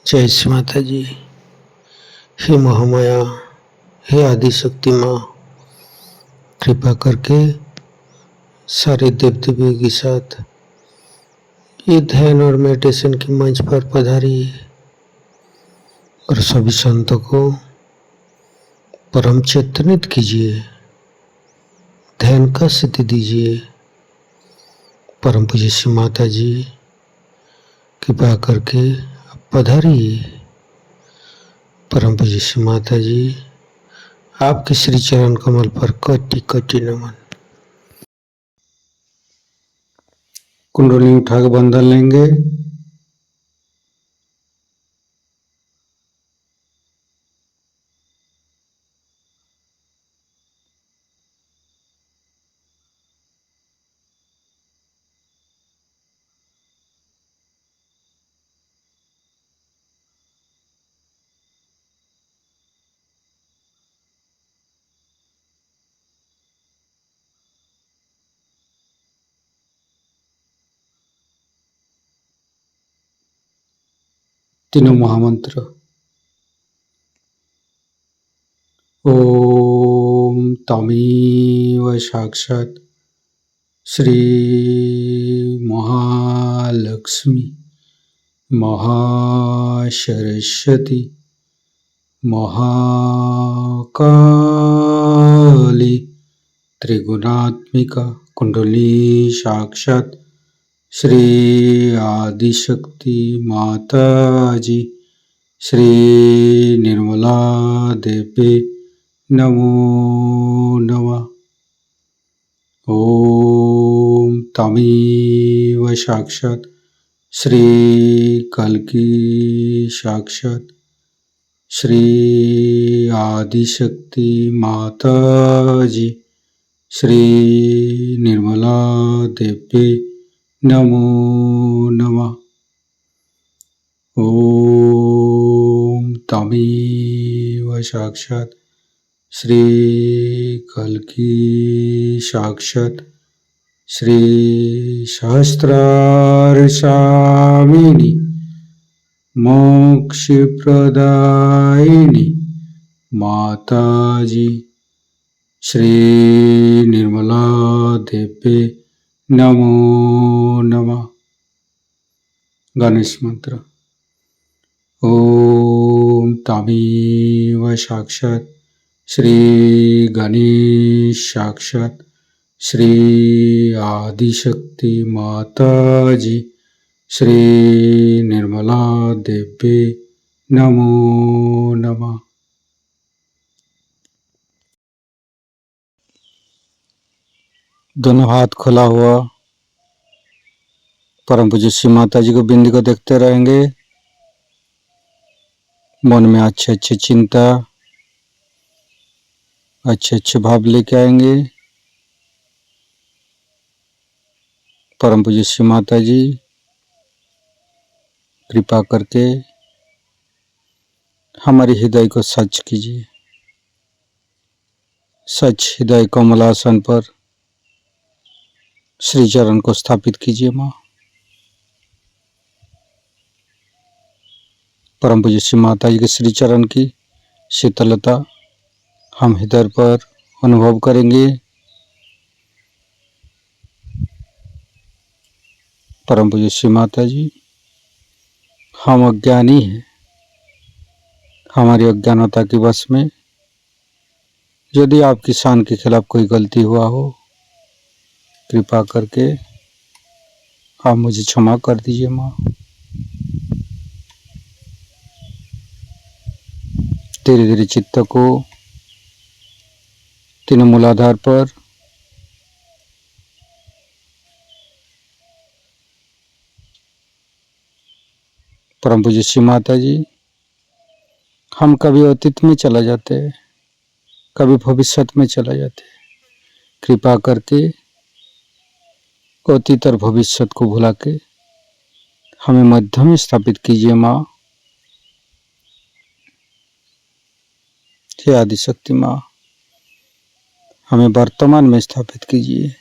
जय श्री माता जी। हे महामाया, हे आदि शक्ति माँ, कृपा करके सारे देव देवियों के साथ ये ध्यान और मेडिटेशन के मंच पर पधारिए और सभी संतों को परम चेतनित कीजिए, ध्यान का सिद्धि दीजिए। परम पूज्य श्री माता जी, कृपा करके पधारिए। परम पूज्य श्री माता जी, आपके श्री चरण कमल पर कोटि कोटि नमन। कुंडली उठा के बंधन लेंगे। तीनों महामंत्र। ओम तमेव साक्षात् श्री महालक्ष्मी महासरस्वती महाकाली त्रिगुणात्मिका कुंडली साक्षात् श्री आदिशक्ति माता जी श्री निर्मला देवी नमो नमः। ओम तमेव साक्षात् श्री कल्की साक्षात् श्री आदिशक्ति माता जी श्री निर्मला देवी नमो नमः। ओम तमेव साक्षात् श्री कल्की साक्षात् श्री सहस्रार स्वामिनी मोक्ष प्रदायिनी माता जी श्री निर्मला देवी नमो नमः। गणेश मंत्र। ओम तमेव साक्षात् श्री गणेश साक्षात् श्री आदिशक्ति माता जी श्री निर्मला देवी नमो नमः। दोनों हाथ खुला हुआ परम पूज्य श्री माता जी को बिंदी को देखते रहेंगे। मन में अच्छे अच्छे चिंता, अच्छे अच्छे भाव लेके आएंगे। परम पूज्य श्री माता जी, कृपा करके हमारे हृदय को सच कीजिए। सच हृदय कमलासन पर श्री चरण को स्थापित कीजिए माँ। परम पूज्य श्री माता जी के श्री चरण की शीतलता हम हृदय पर अनुभव करेंगे। परम पूज्य श्री माता जी, हम अज्ञानी हैं। हमारी अज्ञानता के वश में यदि आपकी शान के खिलाफ कोई गलती हुआ हो, कृपा करके आप मुझे क्षमा कर दीजिए माँ। धीरे धीरे चित्त को तीनों मूलाधार पर परम पूज्य श्री माता जी, हम कभी अतीत में चला जाते हैं, कभी भविष्य में चला जाते हैं। कृपा करके अतीत और भविष्य को भुला के हमें मध्य में स्थापित कीजिए माँ। हे आदिशक्ति माँ, हमें वर्तमान में स्थापित कीजिए।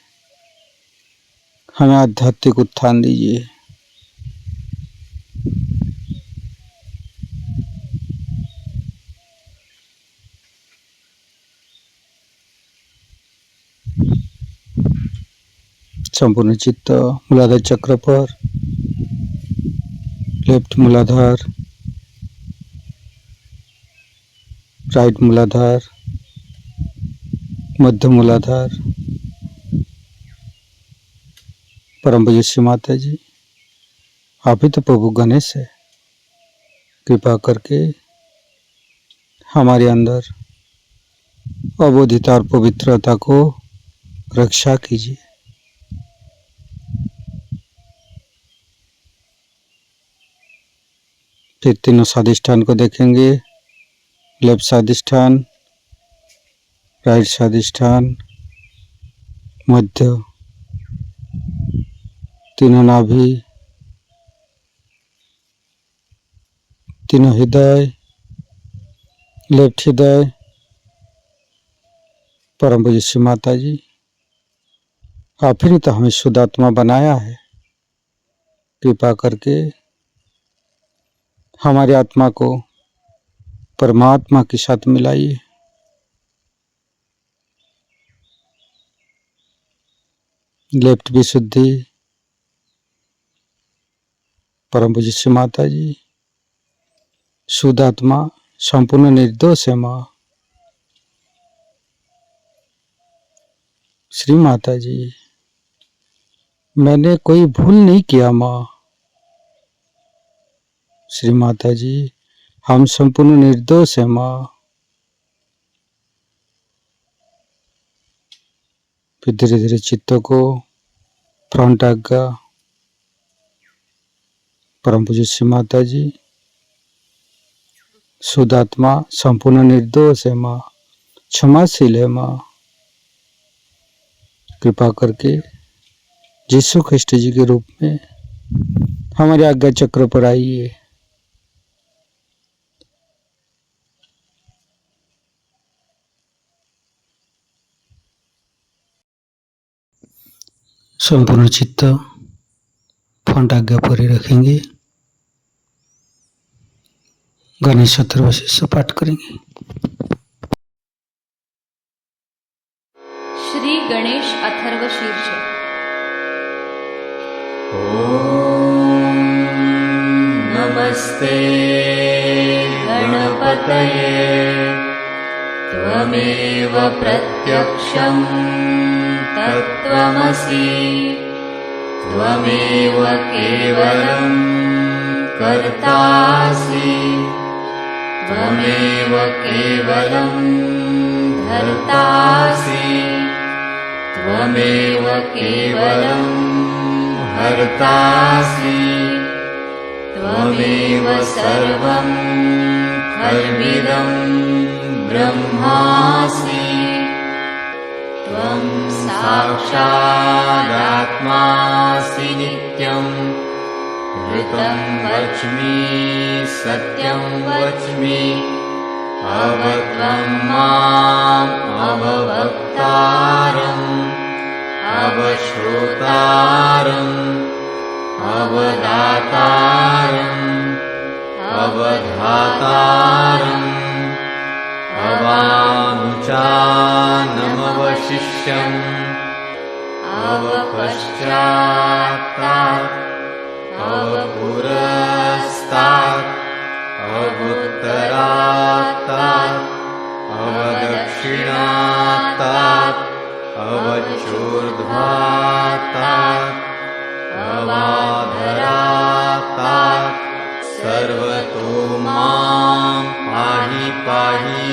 हमें आध्यात्मिक उत्थान दीजिए। संपूर्ण चित्त मूलाधार चक्र पर, लेफ्ट मूलाधार, राइट मूलाधार, मध्य मूलाधार। परम पूज्य श्री माता जी, आप ही तो प्रभु गणेश है। कृपा करके हमारे अंदर अबोधिता और पवित्रता को रक्षा कीजिए। फिर तीनों स्वादिष्ठान को देखेंगे। लेफ्ट स्वादिष्ठान, राइट स्वादिष्ठान, मध्य, तीनों नाभि, तीनों हृदय, लेफ्ट हृदय। परम पूज्य श्री माता जी, आप ही ने तो हमें शुद्ध आत्मा बनाया है। कृपा करके हमारी आत्मा को परमात्मा के साथ मिलाइए। लेफ्ट विशुद्धि। परम पूज्य श्री माता जी, शुद्ध आत्मा संपूर्ण निर्दोष है माँ। श्री माता जी, मैंने कोई भूल नहीं किया माँ। श्री माता जी, हम संपूर्ण निर्दोष है माँ। फिर धीरे धीरे चित्तों को फ्रंट आज्ञा। परम पूज्य श्री माता जी, शुद्ध आत्मा संपूर्ण निर्दोष है माँ, क्षमाशील है माँ। कृपा करके यीशु ख्रिस्ट जी के रूप में हमारे आज्ञा चक्र पर आइए। संपूर्ण चित्त फ्रंट आज्ञा पर ही रखेंगे। गणेश अथर्वशीर्ष पाठ करेंगे। श्री गणेश अथर्वशीर्ष। ओम नमस्ते गणपतये त्वमेव प्रत्यक्षं तत्त्वमसि त्वमेव केवलं कर्तासि त्वमेव केवलं धर्तासि त्वमेव केवलं हर्तासि त्वमेव सर्वं खल्विदं ब्रह्मासि त्वं साक्षादात्मासि नित्यं ऋतं वच्मि सत्यं वच्मि अवत्वं माम् अववक्तारम् अवश्रोतारम् अवदातारम् अवधातारम् अवानुचानमवशिष्यम् अवपश्चात्तात् अवपुरस्तात् अवुत्तरात्तात् अवदक्षिणात्तात् अवचूर्ध्वात्तात् अवाधरात्तात् सर्वतो मां पाहि पाहि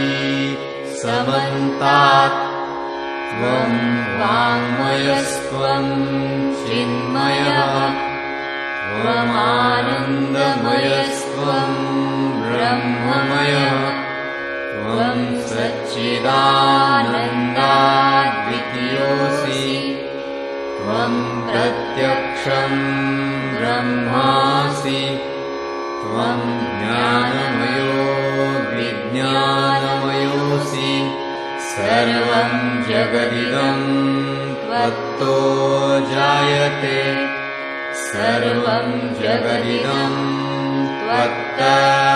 समन्तात् त्वं वाङ्मयस्त्वं चिन्मयः त्वमानन्दमयस्त्वं ब्रह्ममयः त्वं सच्चिदानन्दाद्वितीयोऽसि त्वं प्रत्यक्षं ब्रह्मासि त्वं ज्ञानमयो विज्ञानमयोऽसि सर्वं जगदिदं त्वत्तो जायते सर्वं जगदिदं त्वत्तस्तिष्ठति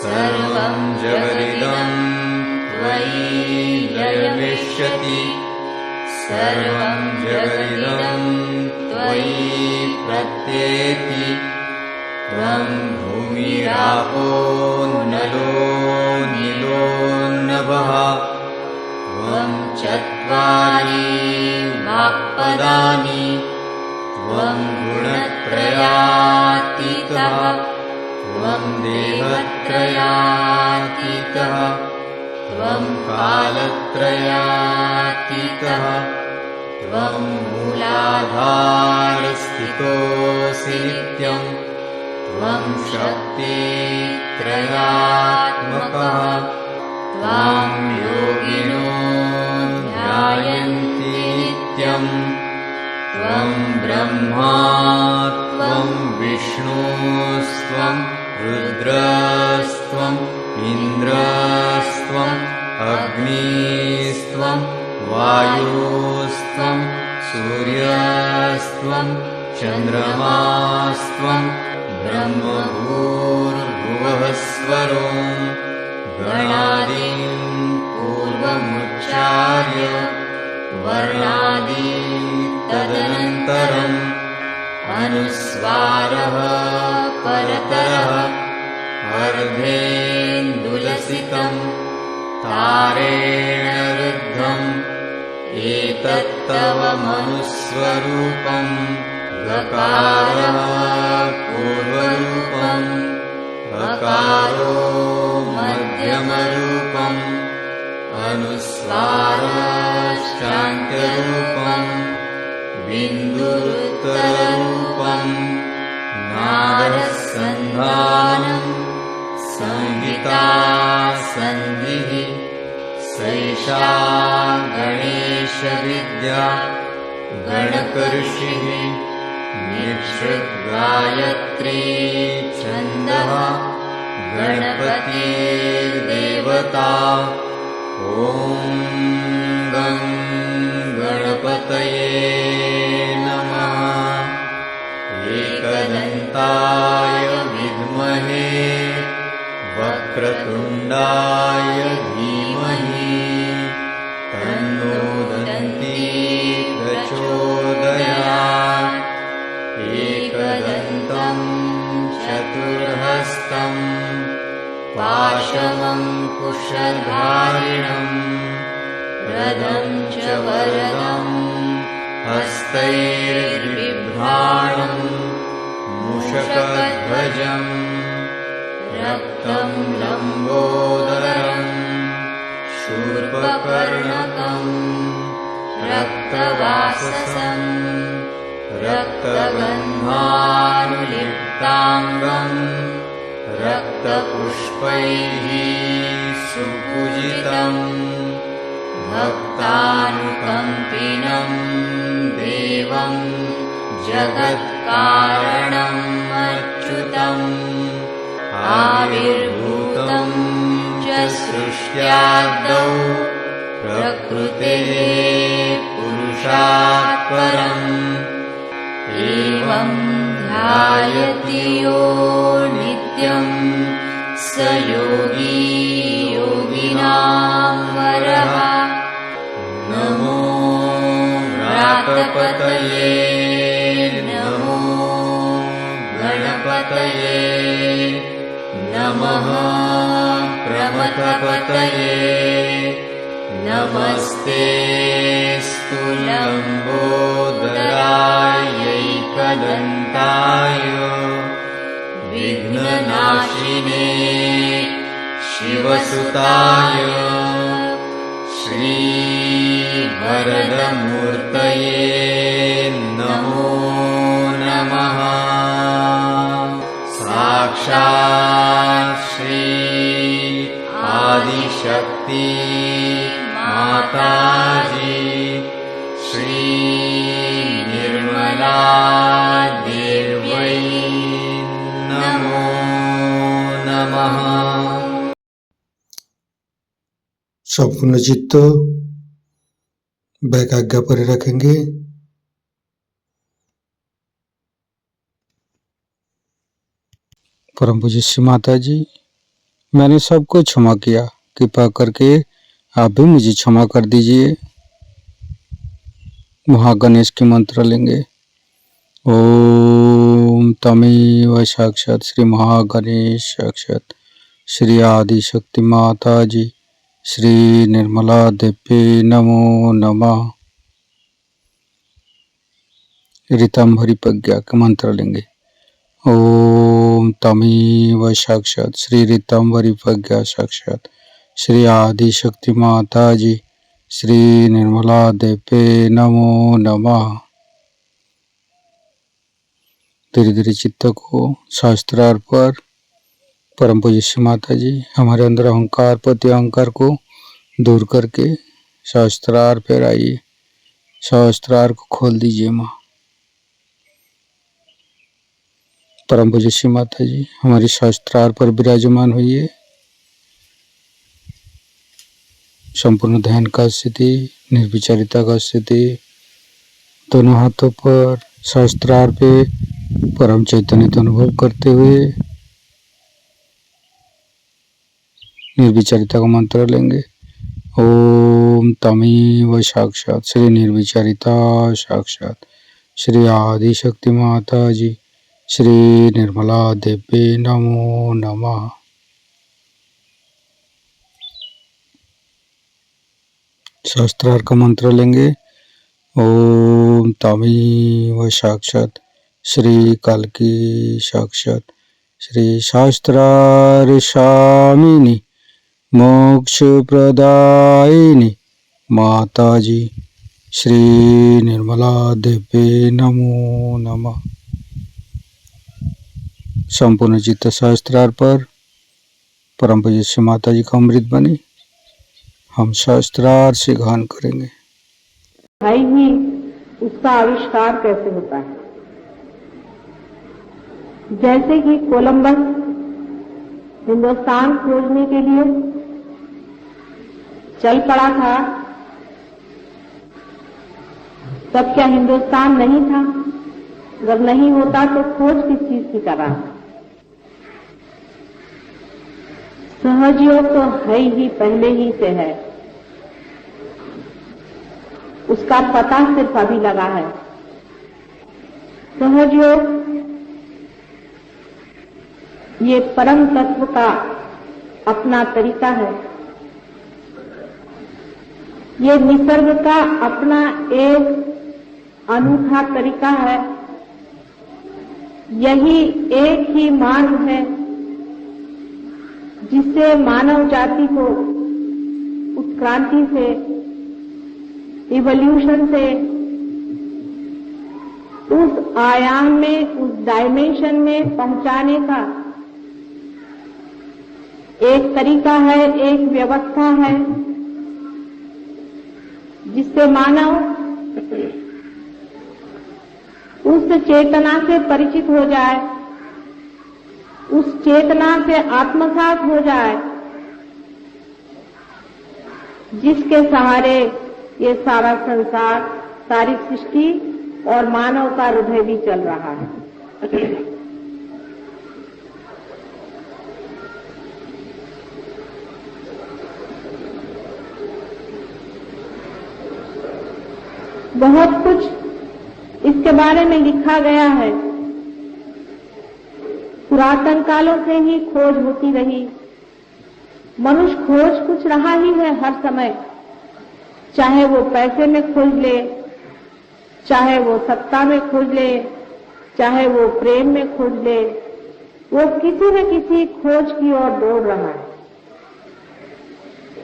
सर्वं जगदिदं त्वयि लयमिष्यति सर्वं जगदिदं त्वयि प्रत्येति त्वं भूमिरापो नलो नीलो नभः त्वं चत्वारि वाक्पदानि त्वं गुणत्रयातीतः त्वं देहत्रयातीतः त्वं कालत्रयातीतः त्वं मूलाधारस्थितोऽसि नित्यं त्वं शक्तित्रयात्मकः त्वां योगिनो ध्यायन्ति नित्यम् त्वं ब्रह्मा त्वं विष्णुस्त्वं रुद्रस्त्वम् इन्द्रस्त्वम् अग्निस्त्वं वायुस्त्वं सूर्यस्त्वं चन्द्रमास्त्वं ब्रह्मभूर्भुवः स्वरों गणादीन् पूर्वमुच्चार्य वर्णादीन् तदनन्तरम् अनुस्वारः परतरः अर्धेन्दुलसितम् तारेण रुद्धम् एतत्तव मनुस्वरूपम् गकारः पूर्वरूपम् अकारो मध्यमरूपम् अनुस्वारश्चान्त्यरूपम् बिन्दुरुत्तररूपम् नादसन्धानम् संहिता सन्धिः सैषा गणेशविद्या गणकऋषिः निःसृद्गायत्री छन्दः गणपतिर्देवता ॐ गं गणपतये नमः एकदन्ताय विद्महे वक्रतुण्डाय धीमहि तन्नो दन्ती प्रचोदयात् एकदन्तं चतुर्हस्तं पाशमङ्कुशधारिणं रदं च वरदं हस्तैर्बिभ्राणं मूषकध्वजम् रक्तं लम्बोदरं शूर्पकर्णकं रक्तवाससं रक्तगन्धानुलिप्ताङ्गं रक्तपुष्पैः सुपूजितं भक्तानुकम्पिनं देवं जगत्कारणम् अच्युतम् आविर्भूतं च सृष्ट्यादौ प्रकृतेः पुरुषात् परम् एवं ध्यायति यो नित्यं स योगी योगिनां वरः नमो व्रातपतये नमो गणपतये नमः प्रमथपतये नमस्तेऽस्तु लम्बोदरायैकदन्ताय विघ्ननाशिने शिवसुताय श्रीवरदमूर्तये नमो नमः साक्षात् श्री आदिशक्ति माताजी श्री निर्मला देव्यै नमो नमः। संपूर्ण चित्त वैकाग्य पर रखेंगे। परम पूज्य श्री माता जी, मैंने सबको क्षमा किया, कृपा करके आप भी मुझे क्षमा कर दीजिए। महागणेश के मंत्र लेंगे। ओम तमेव साक्षात श्री महागणेश साक्षात श्री आदि शक्ति माता जी श्री निर्मला देवी नमो नमः। ऋतंभरी प्रज्ञा के मंत्र लेंगे। ओम तमेव साक्षात श्री ऋतंभरी प्रज्ञा साक्षात श्री आदि शक्ति माता जी श्री निर्मला देवी नमो नमः। धीरे धीरे चित्त को शास्त्रार पर परम पूज्य माता जी हमारे अंदर अहंकार प्रति अहंकार को दूर करके शास्त्रार पर आइए। शास्त्रार को खोल दीजिए माँ। परम पूज्य माता जी हमारी शास्त्रार पर विराजमान हुई। संपूर्ण ध्यान का स्थिति, निर्विचारिता का स्थिति, दोनों हाथों पर शास्त्रार पे परम चैतन्य का अनुभव करते हुए निर्विचारिता का मंत्र लेंगे। ओम तमेव साक्षात श्री निर्विचारिता साक्षात श्री आदि शक्ति माता जी श्री निर्मला देवी नमो नमः। शास्त्रार का मंत्र लेंगे। ओम तमेव साक्षात श्री कल्की साक्षात श्री शास्त्रार स्वामिनी मोक्ष प्रदायिनी माता जी श्री निर्मला देवी नमो नमः। संपूर्ण चित्त शास्त्रार पर परम पूज्य माता जी का अमृत बने हम शास्त्रार से गान करेंगे। है ही उसका आविष्कार कैसे होता है। जैसे कि कोलंबस हिंदुस्तान खोजने के लिए चल पड़ा था, तब क्या हिंदुस्तान नहीं था? अगर नहीं होता तो खोज किस चीज की करा। सहजयोग तो है ही, पहले ही से है, उसका पता सिर्फ अभी लगा है। सहजयोग ये परम तत्व का अपना तरीका है। ये निसर्ग का अपना एक अनूठा तरीका है। यही एक ही मार्ग है जिससे मानव जाति को उत्क्रांति से, इवोल्यूशन से उस आयाम में, उस डायमेंशन में पहुंचाने का एक तरीका है, एक व्यवस्था है, जिससे मानव उस चेतना से परिचित हो जाए, उस चेतना से आत्मसात हो जाए, जिसके सहारे ये सारा संसार, सारी सृष्टि और मानव का हृदय भी चल रहा है। बहुत कुछ इसके बारे में लिखा गया है। पुरातन कालों से ही खोज होती रही। मनुष्य खोज कुछ रहा ही है हर समय, चाहे वो पैसे में खोज ले, चाहे वो सत्ता में खोज ले, चाहे वो प्रेम में खोज ले, वो किसी न किसी खोज की ओर दौड़ रहा है।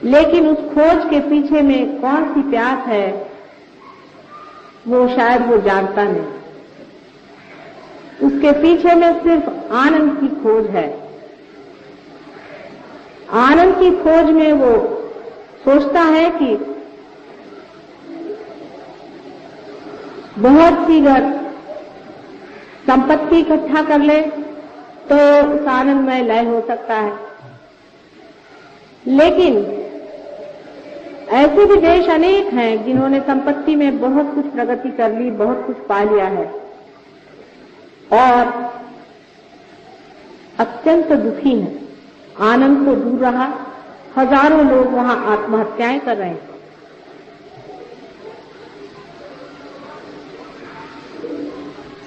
लेकिन उस खोज के पीछे में कौन सी प्यास है, वो शायद वो जानता नहीं। उसके पीछे में सिर्फ आनंद की खोज है। आनंद की खोज में वो सोचता है कि बहुत सी घर संपत्ति इकट्ठा कर ले तो उस आनंद में लय हो सकता है। लेकिन ऐसे भी देश अनेक हैं जिन्होंने संपत्ति में बहुत कुछ प्रगति कर ली, बहुत कुछ पा लिया है और अत्यंत दुखी हैं। आनंद तो दूर रहा, हजारों लोग वहां आत्महत्याएं कर रहे हैं।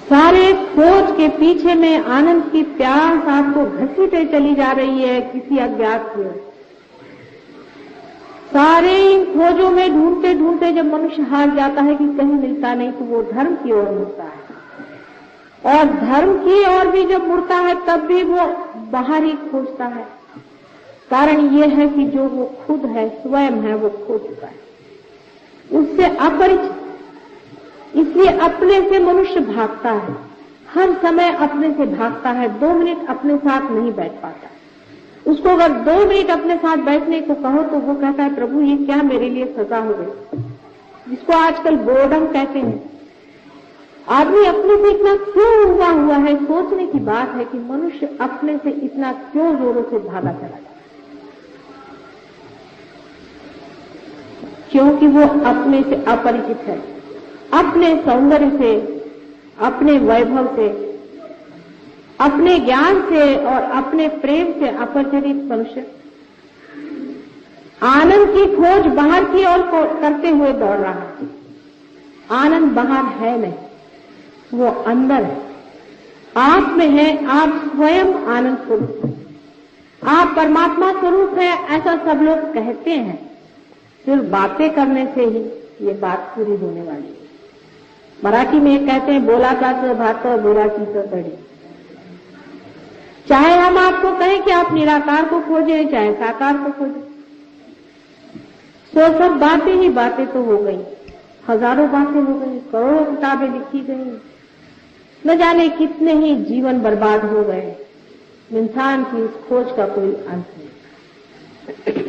सारे खोज के पीछे में आनंद की प्यास आपको घसीटे चली जा रही है किसी अज्ञात की ओर। सारे इन खोजों में ढूंढते ढूंढते जब मनुष्य हार जाता है कि कहीं मिलता नहीं, तो वो धर्म की ओर मुड़ता है। और धर्म की ओर भी जब मुड़ता है तब भी वो बाहर ही खोजता है। कारण ये है कि जो वो खुद है, स्वयं है, वो खो चुका है, उससे अपरिचित। इसलिए अपने से मनुष्य भागता है, हर समय अपने से भागता है। 2 मिनट अपने साथ नहीं बैठ पाता। उसको अगर 2 मिनट अपने साथ बैठने को कहो तो वो कहता है, प्रभु ये क्या मेरे लिए सजा हो गई, जिसको आजकल बोर्डम कहते हैं। आदमी अपने से इतना क्यों हुआ है, सोचने की बात है कि मनुष्य अपने से इतना क्यों जोरों से भागा चला जाता, क्योंकि वो अपने से अपरिचित है। अपने सौंदर्य से, अपने वैभव से, अपने ज्ञान से और अपने प्रेम से अपरिचित मनुष्य आनंद की खोज बाहर की ओर करते हुए दौड़ रहा है। आनंद बाहर है नहीं, वो अंदर है, आप में है। आप स्वयं आनंद स्वरूप हैं, आप परमात्मा स्वरूप है, ऐसा सब लोग कहते हैं। सिर्फ बातें करने से ही ये बात पूरी होने वाली है। मराठी में कहते हैं, बोला जात भात बोला की कड़ी। चाहे हम आपको कहें कि आप निराकार को खोजें, चाहे साकार को खोजें, तो सब बातें ही बातें तो हो गई। हजारों बातें हो गई, करोड़ों किताबें लिखी गई, न जाने कितने ही जीवन बर्बाद हो गए। इंसान की इस खोज का कोई अंत नहीं।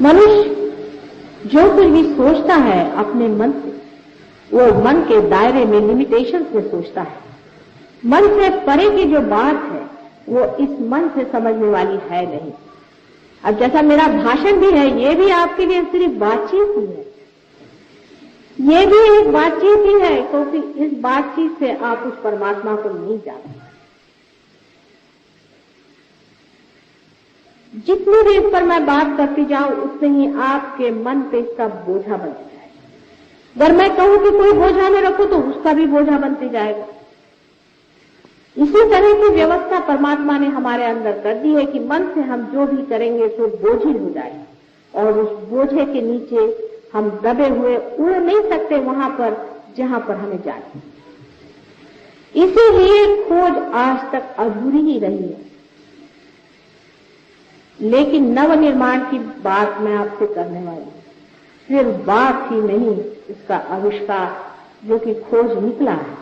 मनुष्य जो कुछ भी सोचता है अपने मन से, वो मन के दायरे में, लिमिटेशन में सोचता है। मन से परे की जो बात है वो इस मन से समझने वाली है नहीं। अब जैसा मेरा भाषण भी है, ये भी आपके लिए सिर्फ बातचीत ही है, ये भी एक बातचीत ही है, क्योंकि इस बातचीत से आप उस परमात्मा को नहीं जानते। जितनी भी इस पर मैं बात करती जाऊं, उतने ही आपके मन पे इसका बोझा बनता जाएगा। अगर मैं कहूं कि कोई बोझा में रखो तो उसका भी बोझा बनते जाएगा। इसी तरह की व्यवस्था परमात्मा ने हमारे अंदर कर दी है कि मन से हम जो भी करेंगे तो बोझिल हो जाएगा, और उस बोझे के नीचे हम दबे हुए उड़ नहीं सकते वहां पर जहां पर हमें जाना। इसीलिए खोज आज तक अधूरी ही रही है। लेकिन नव निर्माण की बात मैं आपसे करने वाली हूं, सिर्फ बात ही नहीं, इसका आविष्कार जो कि खोज निकला है।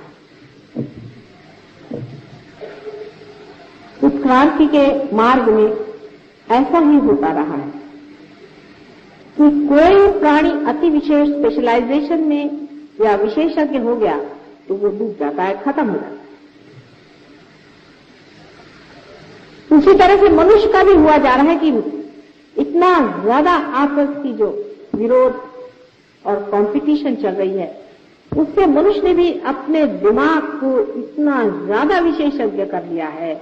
उत्क्रांति के मार्ग में ऐसा ही होता रहा है कि कोई प्राणी अति विशेष स्पेशलाइजेशन में या विशेषज्ञ हो गया तो वो डूब जाता है, खत्म हो जाता है। उसी तरह से मनुष्य का भी हुआ जा रहा है कि इतना ज्यादा आपस की जो विरोध और कंपटीशन चल रही है, उससे मनुष्य ने भी अपने दिमाग को इतना ज्यादा विशेषज्ञ कर लिया है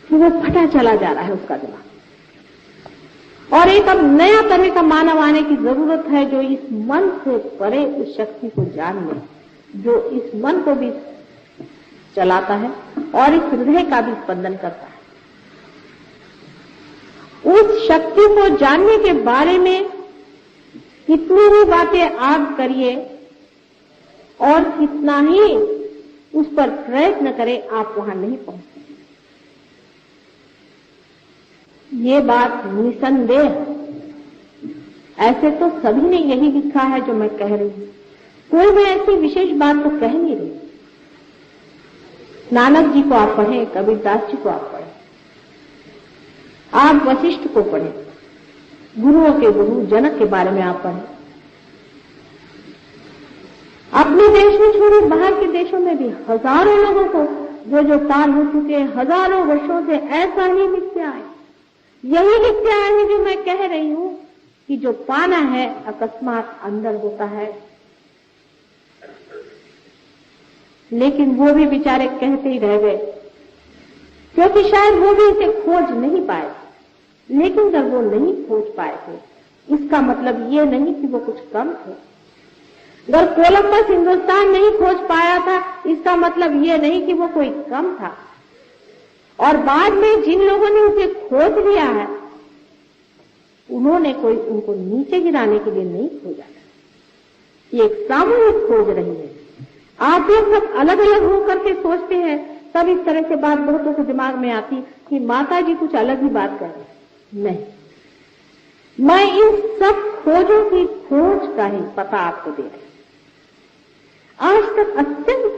कि वो फटा चला जा रहा है उसका दिमाग। और एक अब नया तरह का मानव आने की जरूरत है जो इस मन से परे उस शक्ति को जान ले, जो इस मन को भी चलाता है और इस हृदय का भी स्पंदन करता है। उस शक्ति को जानने के बारे में कितनी भी बातें आप करिए और कितना ही उस पर प्रयत्न करें, आप वहां नहीं पहुंच सकते। ये बात निसंदेह, ऐसे तो सभी ने यही लिखा है जो मैं कह रही हूं, कोई मैं ऐसी विशेष बात तो कह नहीं रही। नानक जी को आप पढ़ें, कबीरदास जी को आप पढ़ें, आप वशिष्ठ को पढ़ें, गुरुओं के गुरु जनक के बारे में आप पढ़ें। अपने देश में छोड़े बाहर के देशों में भी हजारों लोगों को जो पार हो चुके हैं, हजारों वर्षों से ऐसा ही लिखते आए, यही लिखते आए हैं जो मैं कह रही हूं कि जो पाना है अकस्मात अंदर होता है। लेकिन वो भी बेचारे कहते ही रह गए, क्योंकि शायद वो भी इसे खोज नहीं पाए। लेकिन जब वो नहीं खोज पाए थे इसका मतलब ये नहीं कि वो कुछ कम थे। अगर कोलंबस हिंदुस्तान नहीं खोज पाया था, इसका मतलब ये नहीं कि वो कोई कम था। और बाद में जिन लोगों ने उसे खोज लिया है, उन्होंने कोई उनको नीचे गिराने के लिए नहीं खोजा था। ये एक सामूहिक खोज रही है। आप लोग सब अलग अलग होकर के सोचते हैं, तब इस तरह से बात बहुतों के दिमाग में आती कि माता जी कुछ अलग ही बात कर रहे हैं। नहीं, मैं इन सब खोजों की खोज का ही पता आपको दे रही हूं। आज तक अत्यंत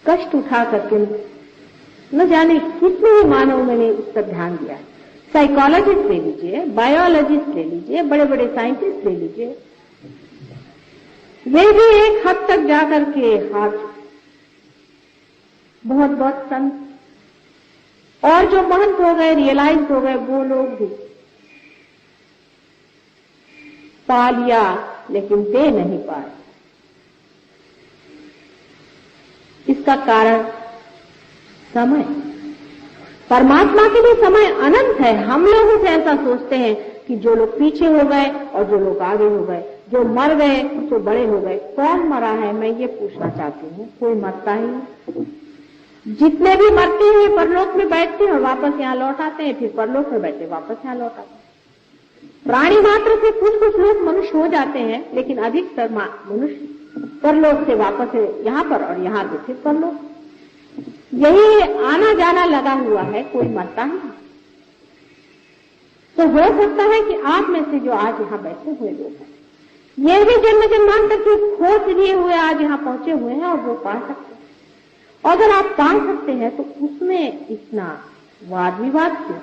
कष्ट उठा करके न जाने कितने ही मानव मैंने इस पर ध्यान दिया। साइकोलॉजिस्ट ले लीजिए, बायोलॉजिस्ट ले लीजिए, बड़े बड़े साइंटिस्ट ले लीजिए, वे भी एक हद तक जाकर के हार चुके। बहुत बहुत संत और जो महंत हो गए, रियलाइज हो गए, वो लोग भी पा लिया लेकिन दे नहीं पाए। इसका कारण समय। परमात्मा के लिए समय अनंत है। हम लोग से ऐसा सोचते हैं कि जो लोग पीछे हो गए और जो लोग आगे हो गए, जो मर गए तो बड़े हो गए। कौन मरा है, मैं ये पूछना चाहती हूँ। कोई मरता ही नहीं। जितने भी मरते हैं परलोक में बैठते हैं और वापस यहाँ लौट आते हैं, फिर परलोक में बैठते वापस यहाँ लौट आते हैं। प्राणी मात्र से कुछ कुछ लोग मनुष्य हो जाते हैं, लेकिन अधिकतर मनुष्य परलोक से वापस यहाँ पर और यहाँ से फिर परलोक। यही आना जाना लगा हुआ है, कोई मरता नहीं। तो हो सकता है कि आप में से जो आज यहाँ बैठे हुए लोग हैं, ये भी जन्म जन्मांतर की खोज लिए हुए आज यहाँ पहुंचे हुए हैं और वो पा सकते हैं। और अगर आप पा सकते हैं तो उसमें इतना वाद विवाद क्यों?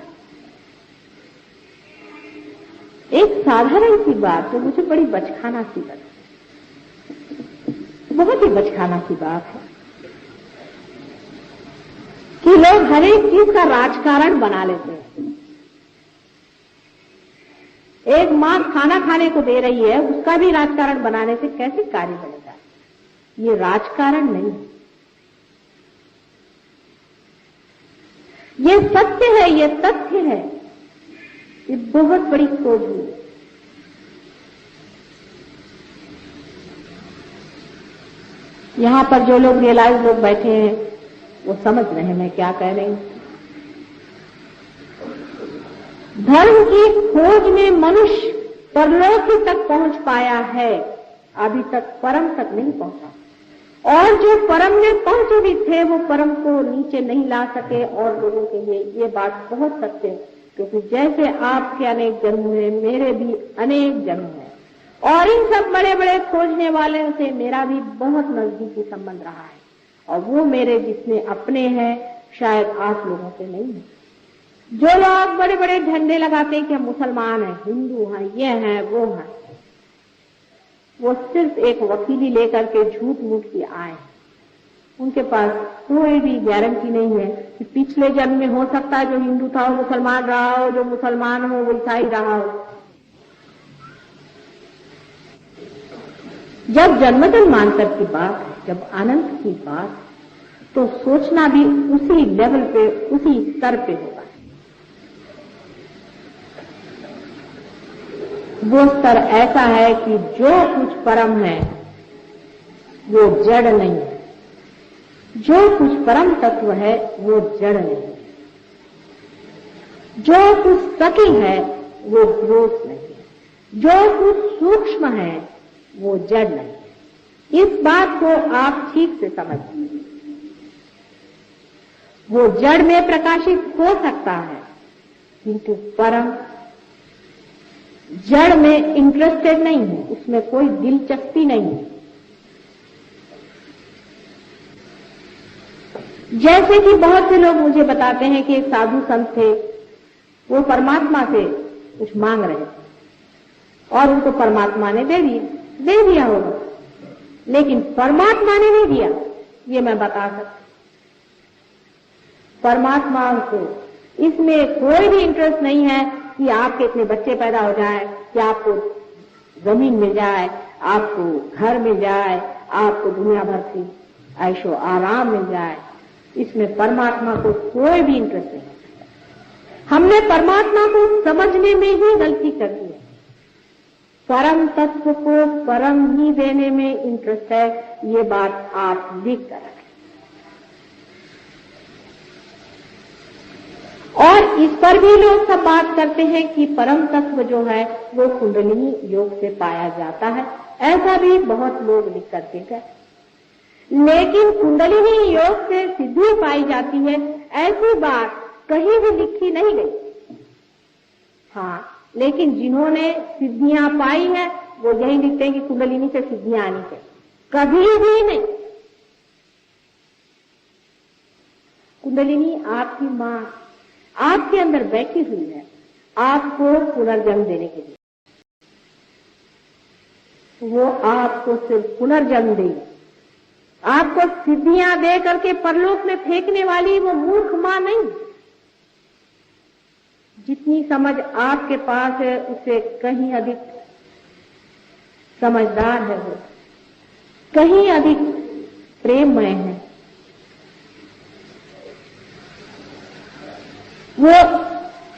एक साधारण सी बात जो मुझे बड़ी बचकाना सी लगी, बहुत ही बचकाना सी बात है कि लोग हर एक चीज का राजकारण बना लेते हैं। एक मां खाना खाने को दे रही है, उसका भी राजकारण बनाने से कैसे कार्य बनेगा? ये राजकारण नहीं है, ये सत्य है, ये तथ्य है। ये बहुत बड़ी खोज हुई। यहां पर जो लोग रियलाइज लोग बैठे हैं वो समझ रहे हैं मैं क्या कह रही हूं। धर्म की खोज में मनुष्य परलोक तक पहुंच पाया है, अभी तक परम तक नहीं पहुंचा। और जो परम में पहुंचे भी थे वो परम को नीचे नहीं ला सके। और लोगों के लिए ये बात बहुत सत्य है, क्योंकि जैसे आपके अनेक जन्म हुए, मेरे भी अनेक जन्म है। और इन सब बड़े बड़े खोजने वाले से मेरा भी बहुत नजदीकी संबंध रहा है। और वो मेरे जितने अपने हैं शायद आप लोगों के नहीं है। जो लोग बड़े बड़े झंडे लगाते हैं कि हम मुसलमान हैं, हिंदू हैं, ये हैं, वो हैं, वो सिर्फ एक वकीली लेकर के झूठ मूठ के आए। उनके पास कोई भी गारंटी नहीं है कि पिछले जन्म में हो सकता है जो हिंदू था वो मुसलमान रहा हो, जो मुसलमान हो वो ईसाई रहा हो। जब जन्म जन्मांतर की बात है, जब अनंत की बात है, तो सोचना भी उसी लेवल पे, उसी स्तर पे होगा। वो स्तर ऐसा है कि जो कुछ परम है वो जड़ नहीं है, जो कुछ परम तत्व है वो जड़ नहीं है, जो कुछ सकी है वो ग्रोथ नहीं है, जो कुछ सूक्ष्म है वो जड़ नहीं है। इस बात को आप ठीक से समझिए। वो जड़ में प्रकाशित हो सकता है, किंतु परम जड़ में इंटरेस्टेड नहीं है, उसमें कोई दिलचस्पी नहीं है। जैसे कि बहुत से लोग मुझे बताते हैं कि एक साधु संत थे, वो परमात्मा से कुछ मांग रहे थे और उनको परमात्मा ने दे दिया होगा, लेकिन परमात्मा ने नहीं दिया, ये मैं बता सकती। परमात्मा को इसमें कोई भी इंटरेस्ट नहीं है कि आपके इतने बच्चे पैदा हो जाए, कि आपको जमीन मिल जाए, आपको घर मिल जाए, आपको दुनिया भर की ऐशो आराम मिल जाए। इसमें परमात्मा को कोई भी इंटरेस्ट नहीं है। हमने परमात्मा को समझने में ही गलती कर दी है। परम तत्व को परम ही देने में इंटरेस्ट है, ये बात आप लिख कर रखें। और इस पर भी लोग सब बात करते हैं कि परम तत्व जो है वो कुंडलिनी योग से पाया जाता है, ऐसा भी बहुत लोग लिख करके गए। लेकिन कुंडलिनी योग से सिद्धि पाई जाती है, ऐसी बात कहीं भी लिखी नहीं गई। हाँ, लेकिन जिन्होंने सिद्धियां पाई है वो यही लिखते हैं कि कुंडलिनी से सिद्धियां आनी चाहिए, कभी भी नहीं। कुंडलिनी आपकी मां आपके अंदर बैठी हुई है, आपको पुनर्जन्म देने के लिए। वो आपको सिर्फ पुनर्जन्म देगी, आपको सिद्धियां दे करके परलोक में फेंकने वाली वो मूर्ख मां नहीं। जितनी समझ आपके पास है उससे कहीं अधिक समझदार है वो, कहीं अधिक प्रेममय है। वो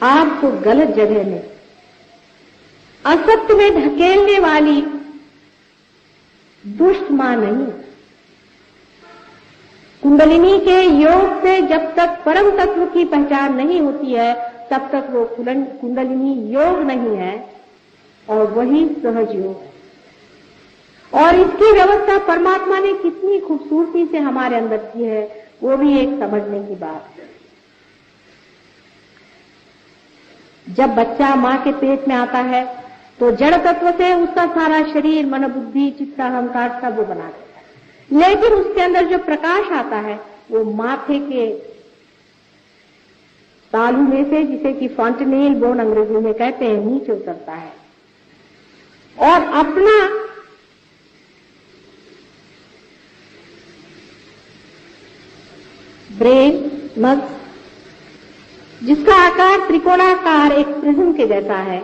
आपको गलत जगह में, असत्य में धकेलने वाली दुष्ट मां नहीं। कुंडलिनी के योग से जब तक परम तत्व की पहचान नहीं होती है तब तक वो कुंडलिनी योग नहीं है, और वही सहज योग है। और इसकी व्यवस्था परमात्मा ने कितनी खूबसूरती से हमारे अंदर की है, वो भी एक समझने की बात है। जब बच्चा मां के पेट में आता है तो जड़ तत्व से उसका सारा शरीर, मन, बुद्धि, चित्त, अहंकार सब वो बना देता है। लेकिन उसके अंदर जो प्रकाश आता है वो माथे के तालू में से, जिसे कि फॉन्टेनेल बोन अंग्रेजी में कहते हैं, नीचे उतरता है और अपना ब्रेन, मस्तिष्क, जिसका आकार त्रिकोणाकार एक प्रिज्म के जैसा है,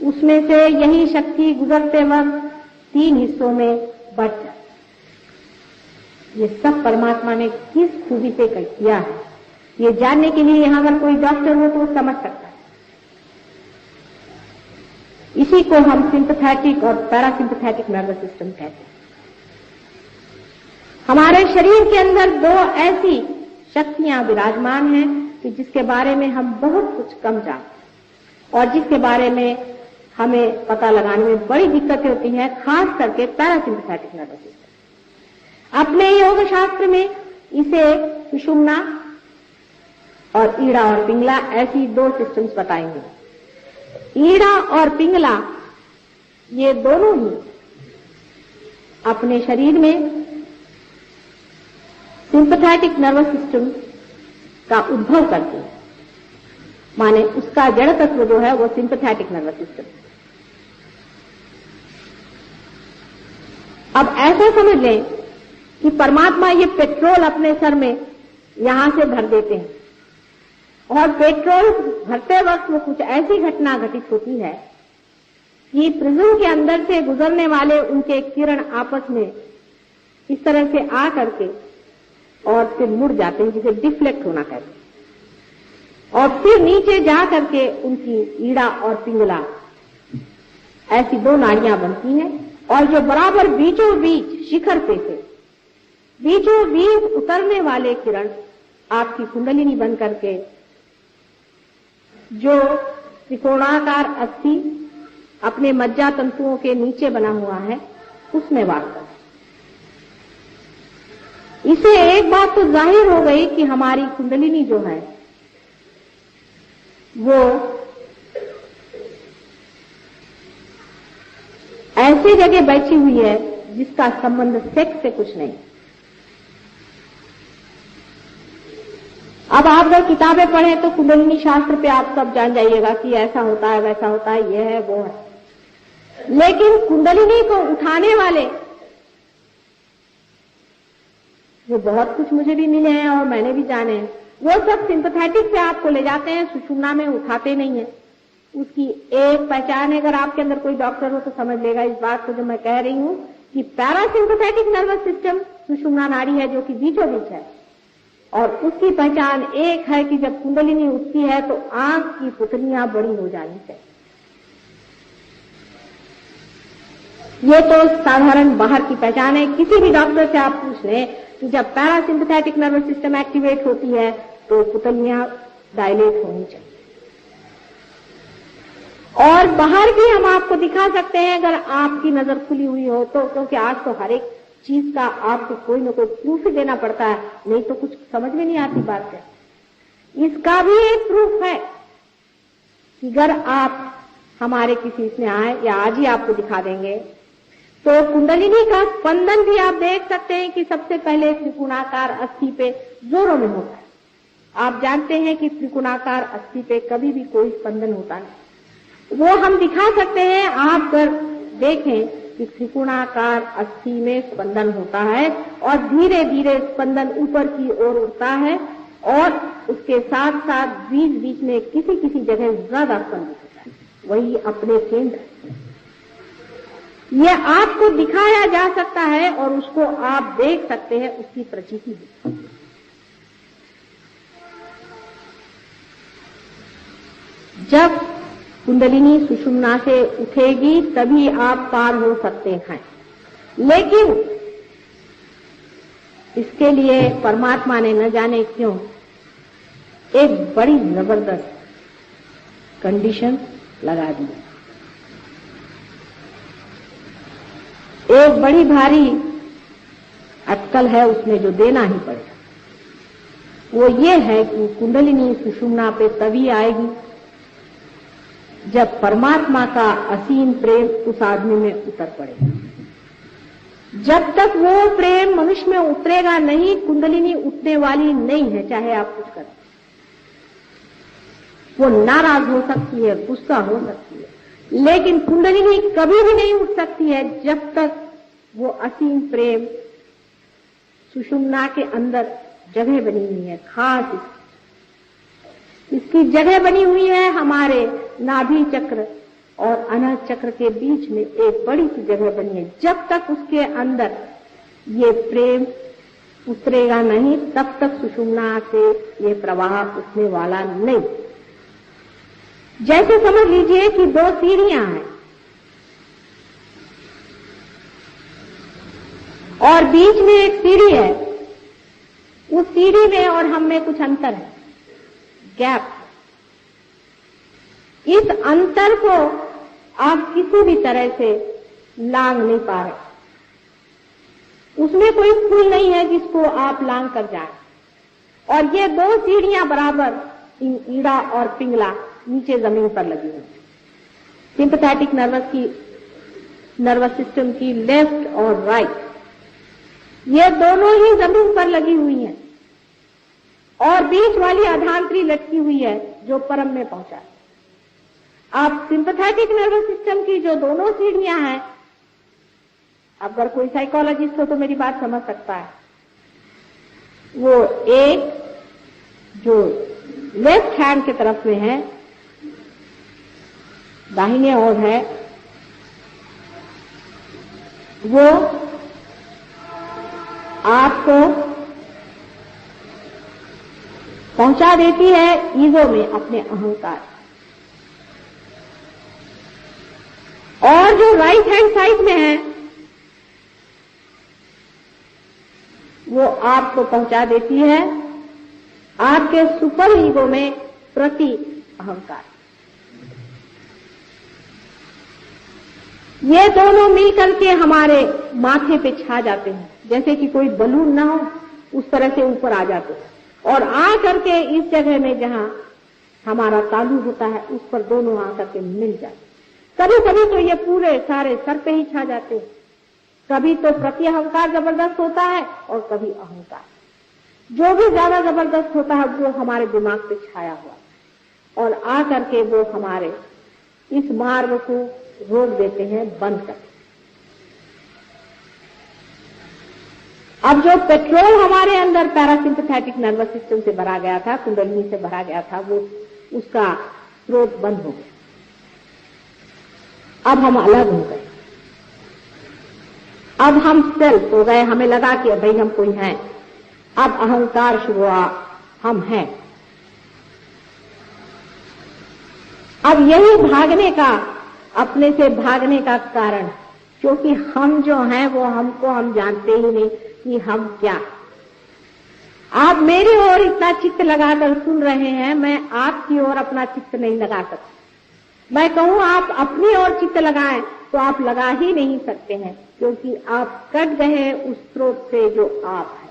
उसमें से यही शक्ति गुजरते वक्त 3 हिस्सों में बट जाती। ये सब परमात्मा ने किस खूबी से किया है, ये जानने के लिए यहां अगर कोई डॉक्टर हो तो वो समझ सकता है। इसी को हम सिंपैथेटिक और पैरासिम्पैथेटिक नर्वस सिस्टम कहते हैं। हमारे शरीर के अंदर 2 ऐसी शक्तियां विराजमान हैं कि जिसके बारे में हम बहुत कुछ कम जानते हैं और जिसके बारे में हमें पता लगाने में बड़ी दिक्कतें होती हैं, खास करके पैरासिम्पैथेटिक नर्वस सिस्टम। अपने योग शास्त्र में इसे सुषुम्ना और ईड़ा और पिंगला ऐसी 2 सिस्टम्स बताएंगे। ईड़ा और पिंगला ये दोनों ही अपने शरीर में सिंपैथेटिक नर्वस सिस्टम का उद्भव करते हैं, माने उसका जड़ तत्व जो है वो सिंपैथेटिक नर्वस सिस्टम। अब ऐसा समझ लें कि परमात्मा ये पेट्रोल अपने सर में यहां से भर देते हैं और पेट्रोल भरते वक्त वो कुछ ऐसी घटना घटित होती है कि प्रिज्म के अंदर से गुजरने वाले उनके किरण आपस में इस तरह से आ करके और फिर मुड़ जाते हैं, जिसे डिफ्लेक्ट होना कहते हैं, और फिर नीचे जा करके उनकी ईड़ा और पिंगला ऐसी 2 नाड़ियां बनती हैं और जो बराबर बीचों बीच शिखर पे से बीचों बीच उतरने वाले किरण आपकी कुंडलिनी बन करके जो त्रिकोणाकार अस्थि अपने मज्जा तंतुओं के नीचे बना हुआ है उसमें वास करते। इसे एक बात तो जाहिर हो गई कि हमारी कुंडलिनी जो है वो ऐसी जगह बैठी हुई है जिसका संबंध सेक्स से कुछ नहीं। अब आप अगर किताबें पढ़ें तो कुंडलिनी शास्त्र पे आप सब जान जाइएगा कि ऐसा होता है, वैसा होता है, ये है, वो है। लेकिन कुंडलिनी को उठाने वाले वो बहुत कुछ मुझे भी मिले हैं और मैंने भी जाने हैं, वो सब सिंपैथेटिक से आपको ले जाते हैं, सुषुम्ना में उठाते नहीं है। उसकी एक पहचान है, अगर आपके अंदर कोई डॉक्टर हो तो समझ लेगा इस बात को जो मैं कह रही हूं कि पैरासिम्पैथेटिक नर्वस सिस्टम सुषुम्ना नाड़ी है जो कि बीचों बीच है, और उसकी पहचान एक है कि जब कुंडलिनी उठती है तो आंख की पुतलियां बड़ी हो जानी चाहिए। ये तो साधारण बाहर की पहचान है। किसी भी डॉक्टर से आप पूछ लें कि जब पैरासिम्पैथेटिक नर्वस सिस्टम एक्टिवेट होती है तो पुतलियां डायलेट होनी चाहिए। और बाहर भी हम आपको दिखा सकते हैं अगर आपकी नजर खुली हुई हो तो, क्योंकि आज तो हर एक चीज का आपको कोई न कोई प्रूफ ही देना पड़ता है, नहीं तो कुछ समझ में नहीं आती बात है। इसका भी एक प्रूफ है कि अगर आप हमारे किसी इसमें आए या आज ही आपको दिखा देंगे तो कुंडलिनी का स्पंदन भी आप देख सकते हैं कि सबसे पहले त्रिकोणाकार अस्थि पे जोरों में होता है। आप जानते हैं कि त्रिकोणाकार अस्थि पे कभी भी कोई स्पंदन होता नहीं, वो हम दिखा सकते हैं। आप अगर देखें कि त्रिकोणाकार अस्थि में स्पंदन होता है और धीरे धीरे स्पंदन ऊपर की ओर उठता है और उसके साथ साथ बीच बीच में किसी किसी जगह ज्यादा स्पंदन होता है, वही अपने केंद्र। यह आपको दिखाया जा सकता है और उसको आप देख सकते हैं, उसकी प्रचिति भी। जब कुंडलिनी सुषुम्ना से उठेगी तभी आप पार हो सकते हैं, लेकिन इसके लिए परमात्मा ने न जाने क्यों एक बड़ी जबरदस्त कंडीशन लगा दी। एक बड़ी भारी अटकल है उसमें जो देना ही पड़ेगा। वो ये है कि कुंडलिनी सुषुम्ना पे तभी आएगी जब परमात्मा का असीम प्रेम उस आदमी में उतर पड़ेगा। जब तक वो प्रेम मनुष्य में उतरेगा नहीं, कुंडलिनी उठने वाली नहीं है, चाहे आप कुछ करें। वो नाराज हो सकती है, गुस्सा हो सकती है, लेकिन कुंडलिनी कभी भी नहीं उठ सकती है जब तक वो असीम प्रेम सुषुम्ना के अंदर जगह बनी हुई है। खास इसकी जगह बनी हुई है हमारे नाभि चक्र और अनाहत चक्र के बीच में एक बड़ी सी जगह बनी है। जब तक उसके अंदर ये प्रेम उतरेगा नहीं, तब तक सुषुम्ना से ये प्रवाह उठने वाला नहीं। जैसे समझ लीजिए कि दो सीढ़ियां हैं और बीच में एक सीढ़ी है, उस सीढ़ी में और हम में कुछ अंतर है, गैप। इस अंतर को आप किसी भी तरह से लांघ नहीं पा रहे। उसमें कोई पुल नहीं है जिसको आप लांघ कर जाएं। और ये दो सीढ़ियां बराबर ईड़ा और पिंगला नीचे जमीन पर लगी हुई। सिंपैथेटिक नर्वस सिस्टम की लेफ्ट और राइट, ये दोनों ही जमीन पर लगी हुई हैं और बीच वाली आधांतरी लटकी हुई है जो परम में पहुंचा। आप सिंपैथेटिक नर्वस सिस्टम की जो दोनों सीढ़ियां हैं, अगर कोई साइकोलॉजिस्ट हो तो मेरी बात समझ सकता है। वो एक जो लेफ्ट हैंड की तरफ में है, दाहिने ओर है, वो आपको पहुंचा देती है ईगो में, अपने अहंकार। और जो राइट हैंड साइड में है वो आपको पहुंचा देती है आपके सुपर ईगो में प्रति अहंकार। ये दोनों मिलकर के हमारे माथे पे छा जाते हैं, जैसे कि कोई बलून ना हो उस तरह से ऊपर आ जाते हैं और आ करके इस जगह में जहां हमारा तालु होता है उस पर दोनों आ करके मिल जाते। कभी कभी तो ये पूरे सारे सर पे ही छा जाते हैं, कभी तो प्रति अहंकार जबरदस्त होता है और कभी अहंकार। जो भी ज्यादा जबरदस्त होता है वो हमारे दिमाग पे छाया हुआ और आ करके वो हमारे इस मार्ग को रोक देते हैं, बंद करते। अब जो पेट्रोल हमारे अंदर पैरासिम्पैथेटिक नर्वस सिस्टम से भरा गया था, कुंडलिनी से भरा गया था, वो उसका स्रोत बंद हो गया। अब हम अलग हो गए, अब हम सेल्फ हो गए। हमें लगा कि भाई हम कोई हैं। अब अहंकार शुरू हुआ, हम हैं। अब यही भागने का, अपने से भागने का कारण, क्योंकि हम जो हैं वो हमको हम जानते ही नहीं कि हम क्या। आप मेरी ओर इतना चित्त लगाकर सुन रहे हैं, मैं आपकी ओर अपना चित्त नहीं लगा सकती। मैं कहूं आप अपनी ओर चित्त लगाएं तो आप लगा ही नहीं सकते हैं, क्योंकि आप कट गए उस स्रोत से जो आप हैं।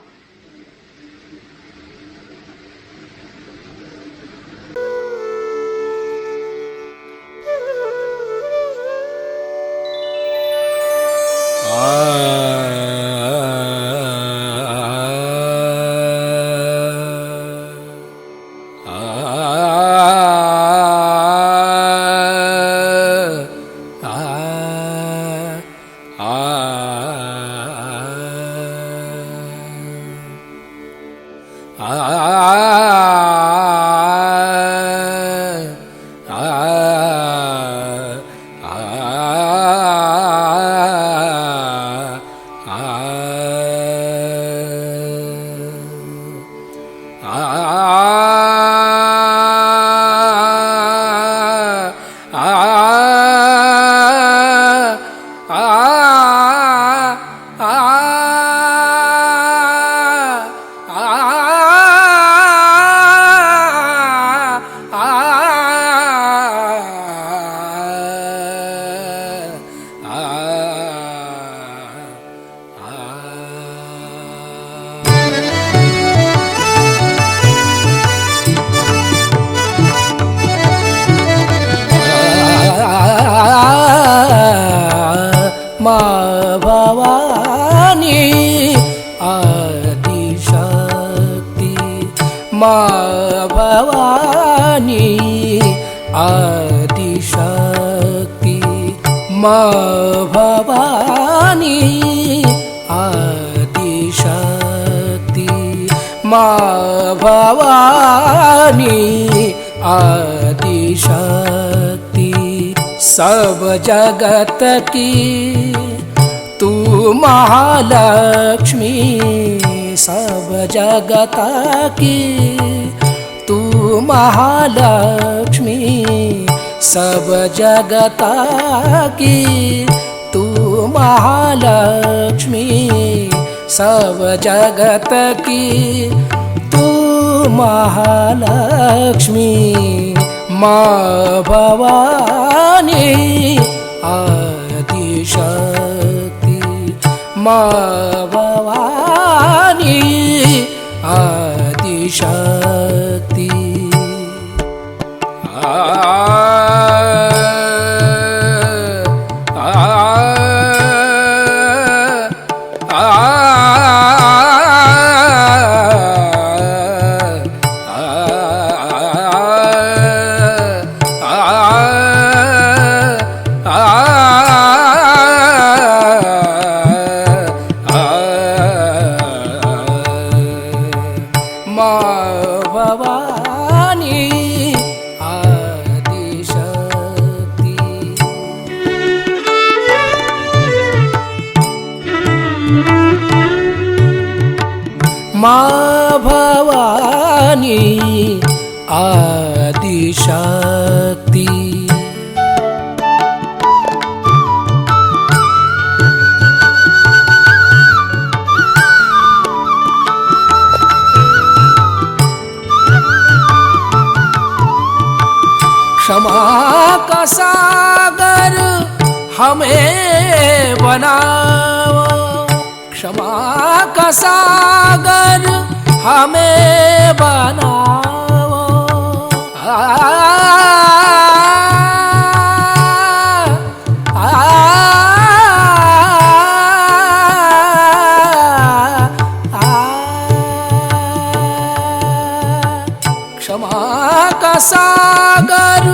सब जगत की तू महालक्ष्मी, सब जगत की तू महालक्ष्मी, सब जगत की तू महालक्ष्मी, सब जगत की तू महालक्ष्मी। माँ भवानी आदिशक्ति, माँ भवानी आदिशक्ति। माँ भवानी आदिशक्ति। क्षमा का सागर हमें बनाओ, क्षमा का सागर हमें बनाओ। क्षमा का सागर,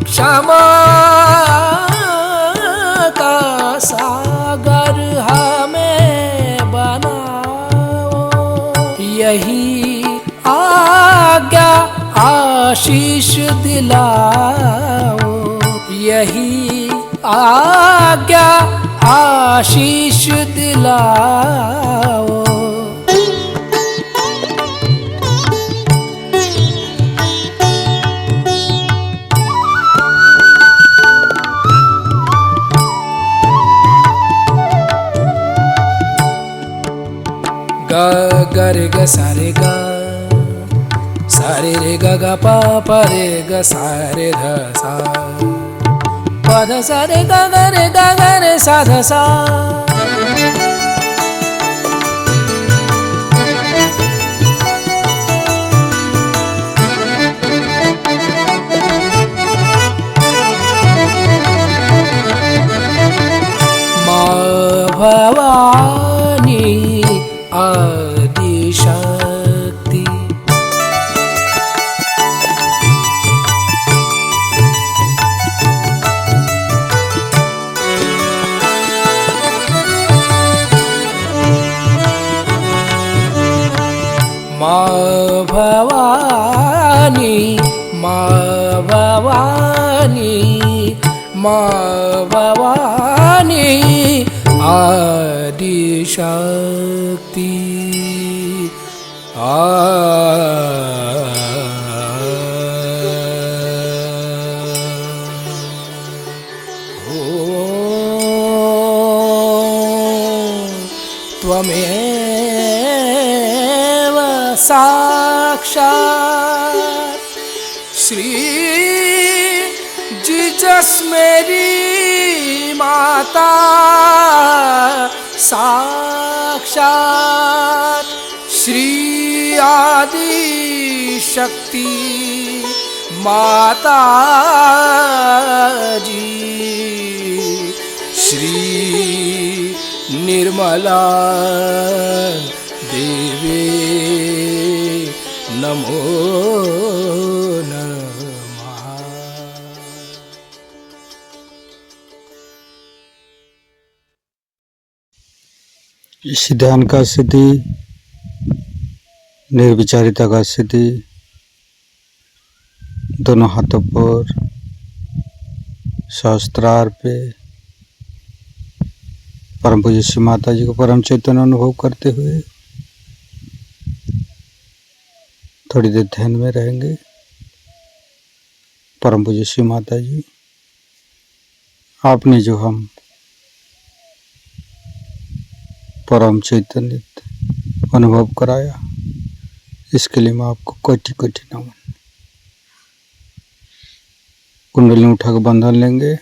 क्षमा का सागर हमें बनाओ। यही आज्ञा आशीष दिलाओ, यही आज्ञा आशीष दिलाओ। ग रे ग सा रे ग सा रे रे ग ग प रे ग सा रे ध सा प ध सा रे ग रे सा ध सा। भवानी आदिशक्ति माँ भवानी माँ भवानी माँ भवानी आदिशक्ति त्वमेव साक्षात् श्री जीसस मेरी माता साक्षात श्री आदि शक्ति माता जी श्री निर्मला देवी नमो नमः। इस ध्यान का सिद्धि, निर्विचारिता का सिद्धि दोनों हाथों पर सहस्त्रार पे परम पूज्य श्री माता जी को परम चैतन्य अनुभव करते हुए थोड़ी देर ध्यान में रहेंगे। परम पूज्य श्री माता जी, आपने जो हम परम चैतन्य अनुभव कराया, इसके लिए मैं आपको कोटि कोटि नमन। कुंडली उठा के बंधन लेंगे।